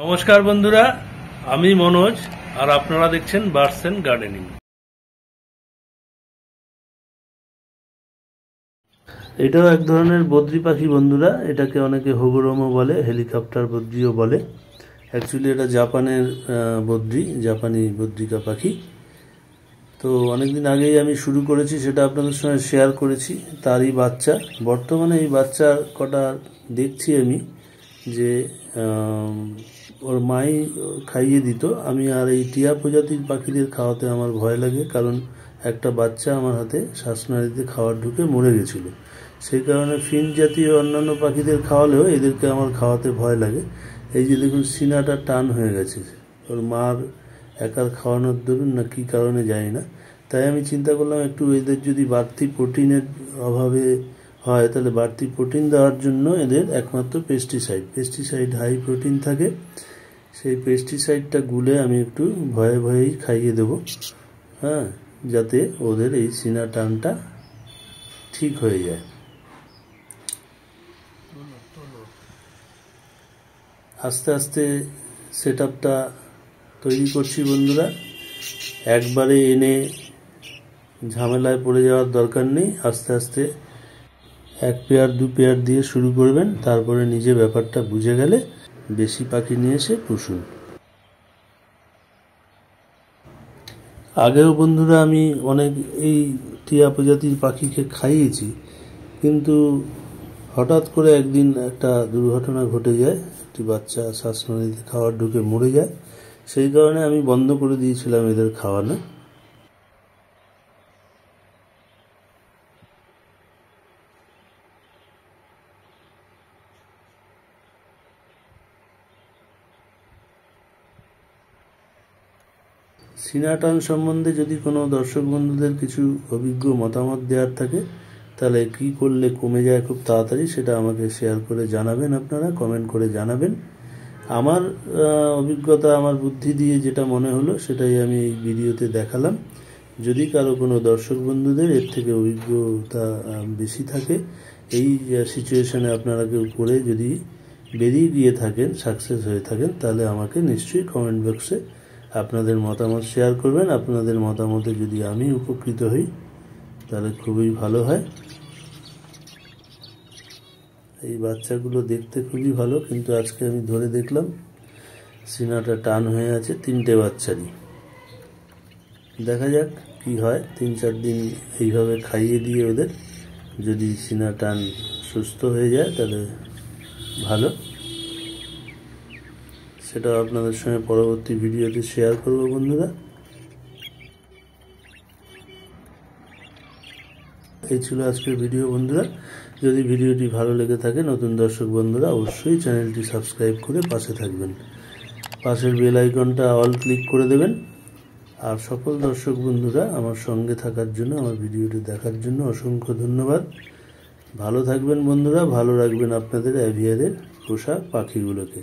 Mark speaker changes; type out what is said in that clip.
Speaker 1: নমস্কার বন্ধুরা, আমি মনোজ আর আপনারা দেখছেন বার্ডস এন্ড গার্ডেনিং। এটাও এক ধরনের বদ্রি পাখি বন্ধুরা। এটাকে অনেকে হগুরমও বলে, হেলিকপ্টার বদ্রিও বলে। অ্যাকচুয়ালি এটা জাপানের বদ্রি, জাপানি বদ্রিকা পাখি। তো অনেকদিন আগেই আমি শুরু করেছি, সেটা আপনাদের সঙ্গে শেয়ার করেছি। তারই বাচ্চা, বর্তমানে এই বাচ্চা কটা দেখছি আমি যে ওর মাই খাইয়ে দিত। আমি আর এই টিয়া প্রজাতির পাখিদের খাওয়াতে আমার ভয় লাগে, কারণ একটা বাচ্চা আমার হাতে শ্বাসনালীতে খাবার ঢুকে মরে গেছিল। সেই কারণে ফিন জাতীয় অন্যান্য পাখিদের খাওয়ালেও এদেরকে আমার খাওয়াতে ভয় লাগে। এই যে দেখুন, সিনাটা টান হয়ে গেছে, ওর মার একার খাওয়ানোর দরুন না কী কারণে জানি না। তাই আমি চিন্তা করলাম একটু এদের যদি বাড়তি প্রোটিনের অভাবে হয়, তাহলে বাড়তি প্রোটিন দেওয়ার জন্য এদের একমাত্র পেস্টিসাইড হাই প্রোটিন থাকে। সেই পেস্টিসাইডটা গুলে আমি একটু ভয়ে ভয়েই খাইয়ে দেব, হ্যাঁ, যাতে ওদের এই সিনা টানটা ঠিক হয়ে যায়। আস্তে আস্তে সেট আপটা তৈরি করছি বন্ধুরা। একবারে এনে ঝামেলায় পড়ে যাওয়ার দরকার নেই। আস্তে আস্তে এক পেয়ার দু পেয়ার দিয়ে শুরু করবেন, তারপরে নিজে ব্যাপারটা বুঝে গেলে বেশি পাখি নিয়ে এসে পুষুন। আগেও বন্ধুরা আমি অনেক এই টিয়া প্রজাতির পাখিকে খাইয়েছি, কিন্তু হঠাৎ করে একদিন একটা দুর্ঘটনা ঘটে যায়, একটি বাচ্চা শ্বাসনালীতে খাবার ঢুকে মরে যায়। সেই কারণে আমি বন্ধ করে দিয়েছিলাম এদের খাওয়ানো। সিনাটান সম্বন্ধে যদি কোনো দর্শক বন্ধুদের কিছু অভিজ্ঞ মতামত দেওয়ার থাকে, তাহলে কি করলে কমে যায় খুব তাড়াতাড়ি, সেটা আমাকে শেয়ার করে জানাবেন, আপনারা কমেন্ট করে জানাবেন। আমার অভিজ্ঞতা, আমার বুদ্ধি দিয়ে যেটা মনে হলো সেটাই আমি এই ভিডিওতে দেখালাম। যদি কারো কোনো দর্শক বন্ধুদের এর থেকে অভিজ্ঞতা বেশি থাকে, এই সিচুয়েশানে আপনারা কেউ করে যদি বেরিয়ে গিয়ে থাকেন, সাকসেস হয়ে থাকেন, তাহলে আমাকে নিশ্চয়ই কমেন্ট বক্সে আপনাদের মতামত শেয়ার করবেন। আপনাদের মতামতে যদি আমি উপকৃত হই তাহলে খুবই ভালো হয়। এই বাচ্চাগুলো দেখতে খুবই ভালো, কিন্তু আজকে আমি ধরে দেখলাম সিনাটা টান হয়ে আছে তিনটে বাচ্চারই। দেখা যাক কি হয়। 3-4 দিন এইভাবে খাইয়ে দিয়ে ওদের যদি সিনা টান সুস্থ হয়ে যায় তাহলে ভালো। সেটা আপনাদের সঙ্গে পরবর্তী ভিডিওতে শেয়ার করব বন্ধুরা। এই ছিল আজকের ভিডিও বন্ধুরা। যদি ভিডিওটি ভালো লেগে থাকে, নতুন দর্শক বন্ধুরা অবশ্যই চ্যানেলটি সাবস্ক্রাইব করে পাশে থাকবেন। পাশের বেল আইকনটা অল ক্লিক করে দেবেন। আর সকল দর্শক বন্ধুরা আমার সঙ্গে থাকার জন্য, আমার ভিডিওটি দেখার জন্য অসংখ্য ধন্যবাদ। ভালো থাকবেন বন্ধুরা, ভালো রাখবেন আপনাদের অ্যাভিয়ারের পোষা পাখিগুলোকে।